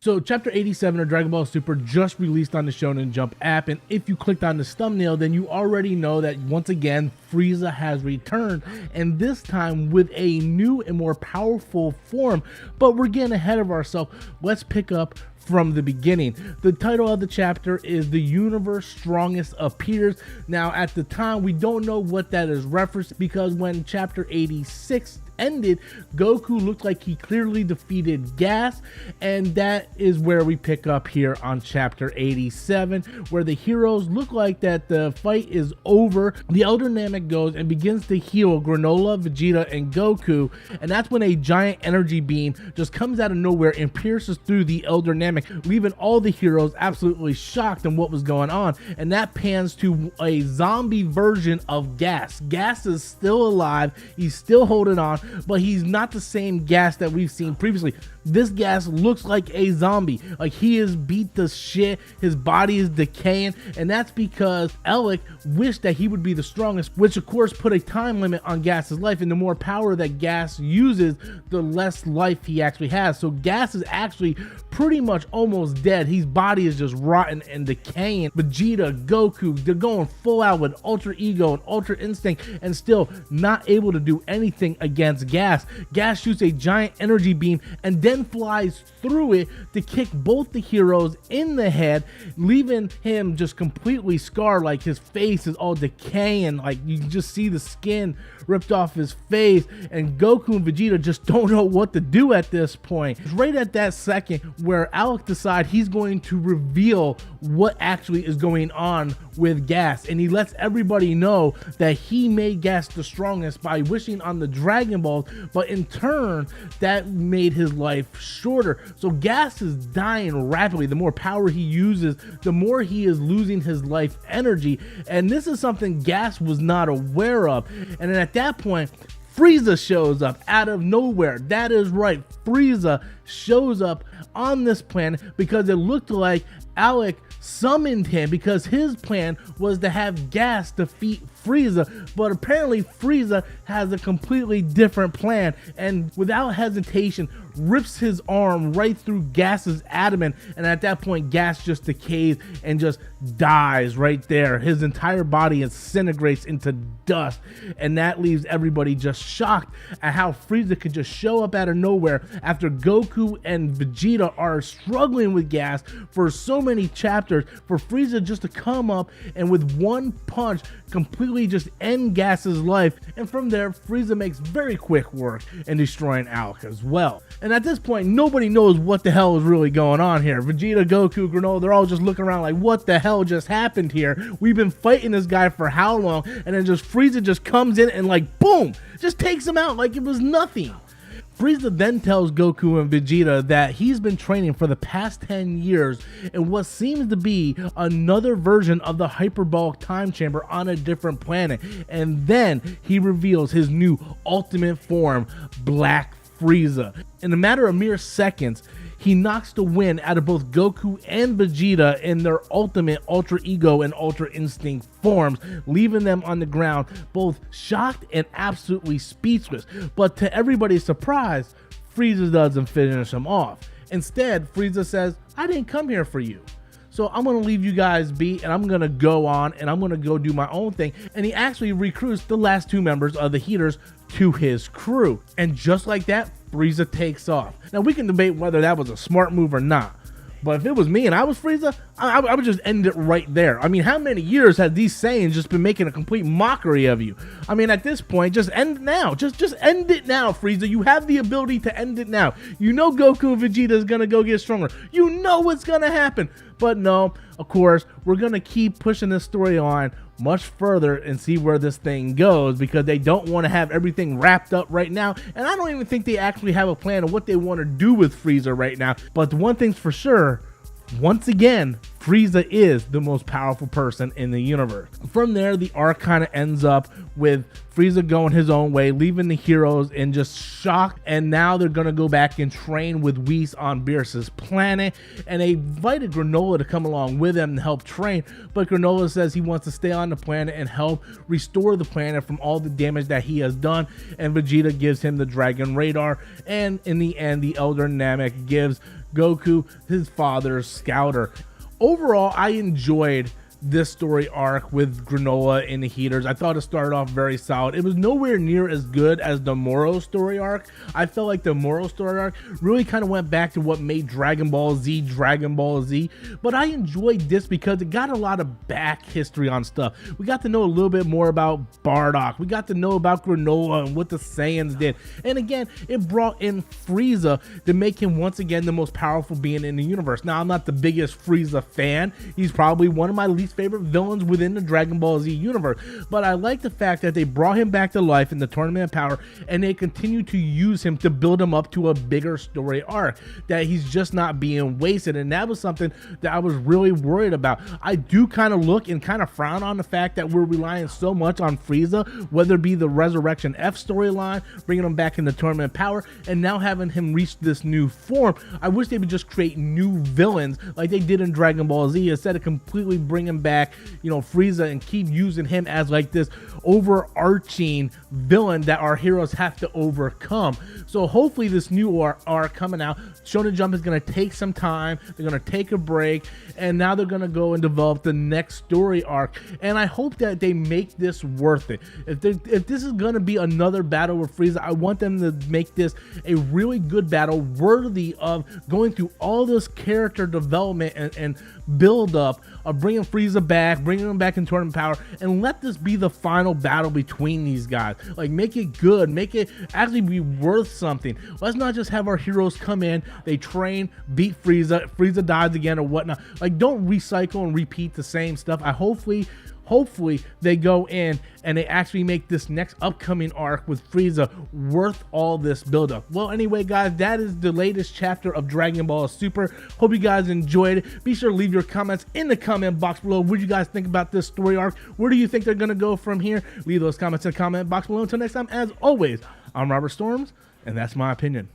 So Chapter 87 of Dragon Ball Super just released on the Shonen Jump app, and if you clicked on this thumbnail, then you already know that once again Frieza has returned, and this time with a new and more powerful form. But we're getting ahead of ourselves. Let's pick up from the beginning. The title of the chapter is "The Universe Strongest Appears." Now at the time we don't know what that is referenced, because when Chapter 86 ended, Goku looked like he clearly defeated Gas, and that is where we pick up here on Chapter 87, where the heroes look like that the fight is over. The Elder Namek goes and begins to heal Granola, Vegeta, and Goku, and that's when a giant energy beam just comes out of nowhere and pierces through the Elder Namek, leaving all the heroes absolutely shocked on what was going on. And that pans to a zombie version of Gas. Gas is still alive, he's still holding on, but he's not the same Gas that we've seen previously. This Gas looks like a zombie, like he is beat to shit, his body is decaying, and that's because Alec wished that he would be the strongest, which of course put a time limit on Gas's life, and the more power that Gas uses, the less life he actually has. So Gas is actually pretty much almost dead. His body is just rotten and decaying. Vegeta, Goku, they're going full out with Ultra Ego and Ultra Instinct and still not able to do anything against Gas. Gas shoots a giant energy beam and then flies through it to kick both the heroes in the head, leaving him just completely scarred. Like his face is all decaying, like you can just see the skin ripped off his face, and Goku and Vegeta just don't know what to do at this point. It's right at that second where Alec decides he's going to reveal what actually is going on with Gas, and he lets everybody know that he made Gas the strongest by wishing on the Dragon Balls, but in turn that made his life shorter. So Gas is dying rapidly. The more power he uses, the more he is losing his life energy, and this is something Gas was not aware of. And then at that point, Frieza shows up out of nowhere. That is right, Frieza shows up on this planet because it looked like Alec summoned him, because his plan was to have Gas defeat Frieza, but apparently Frieza has a completely different plan, and without hesitation rips his arm right through Gas's abdomen, and at that point Gas just decays and just dies right there. His entire body disintegrates into dust, and that leaves everybody just shocked at how Frieza could just show up out of nowhere after Goku and Vegeta are struggling with Gas for so many chapters, for Frieza just to come up and with one punch completely just end Gas's life. And from there Frieza makes very quick work in destroying Alec as well. And at this point nobody knows what the hell is really going on here. Vegeta, Goku, Granola, they're all just looking around like, what the hell just happened here? We've been fighting this guy for how long? And then just Frieza just comes in and like boom, just takes him out like it was nothing. Frieza then tells Goku and Vegeta that he's been training for the past 10 years in what seems to be another version of the hyperbolic time chamber on a different planet, and then he reveals his new ultimate form, Black Frieza. In a matter of mere seconds, he knocks the wind out of both Goku and Vegeta in their ultimate Ultra Ego and Ultra Instinct forms, leaving them on the ground both shocked and absolutely speechless. But to everybody's surprise, Frieza doesn't finish him off. Instead, Frieza says, I didn't come here for you. So I'm going to leave you guys be, and I'm going to go on and I'm going to go do my own thing. And he actually recruits the last two members of the Heaters to his crew. And just like that, Frieza takes off. Now we can debate whether that was a smart move or not, but if it was me and I was Frieza, I would just end it right there. I mean, how many years have these Saiyans just been making a complete mockery of you? I mean, at this point, just end it now. Just end it now, Frieza. You have the ability to end it now. You know Goku and Vegeta is going to go get stronger. You know what's going to happen. But no, of course, we're going to keep pushing this story on much further and see where this thing goes, because they don't want to have everything wrapped up right now, and I don't even think they actually have a plan of what they want to do with Frieza right now. But the one thing's for sure, once again, Frieza is the most powerful person in the universe. From there, the arc kind of ends up with Frieza going his own way, leaving the heroes in just shock, and now they're gonna go back and train with Whis on Beerus's planet, and they invited Granola to come along with them and help train, but Granola says he wants to stay on the planet and help restore the planet from all the damage that he has done, and Vegeta gives him the Dragon Radar, and in the end, the Elder Namek gives Goku his father's Scouter. Overall, I enjoyed this story arc with Granola and the Heaters. I thought it started off very solid. It was nowhere near as good as the Moro story arc. I felt like the Moro story arc really kind of went back to what made Dragon Ball Z, but I enjoyed this because it got a lot of back history on stuff. We got to know a little bit more about Bardock. We got to know about Granola and what the Saiyans did. And again, it brought in Frieza to make him once again the most powerful being in the universe. Now, I'm not the biggest Frieza fan. He's probably one of my least favorite villains within the Dragon Ball Z universe, but I like the fact that they brought him back to life in the Tournament of Power, and they continue to use him to build him up to a bigger story arc, that he's just not being wasted. And that was something that I was really worried about. I do kind of look and kind of frown on the fact that we're relying so much on Frieza, whether it be the Resurrection F storyline, bringing him back in the Tournament of Power, and now having him reach this new form. I wish they would just create new villains like they did in Dragon Ball Z, instead of completely bringing back, you know, Frieza and keep using him as like this overarching villain that our heroes have to overcome. So hopefully this new arc coming out, Shonen Jump is going to take some time, they're going to take a break, and now they're going to go and develop the next story arc, and I hope that they make this worth it. If this is going to be another battle with Frieza, I want them to make this a really good battle worthy of going through all this character development and build up of bringing Frieza back, bringing him back in Tournament Power, and let this be the final battle between these guys. Like, make it good, make it actually be worth something. Let's not just have our heroes come in, they train, beat Frieza dies again or whatnot. Like, don't recycle and repeat the same stuff. Hopefully they go in and they actually make this next upcoming arc with Frieza worth all this buildup. Well, anyway, guys, that is the latest chapter of Dragon Ball Super. Hope you guys enjoyed it. Be sure to leave your comments in the comment box below. What do you guys think about this story arc? Where do you think they're going to go from here? Leave those comments in the comment box below. Until next time, as always, I'm Robert Storms, and that's my opinion.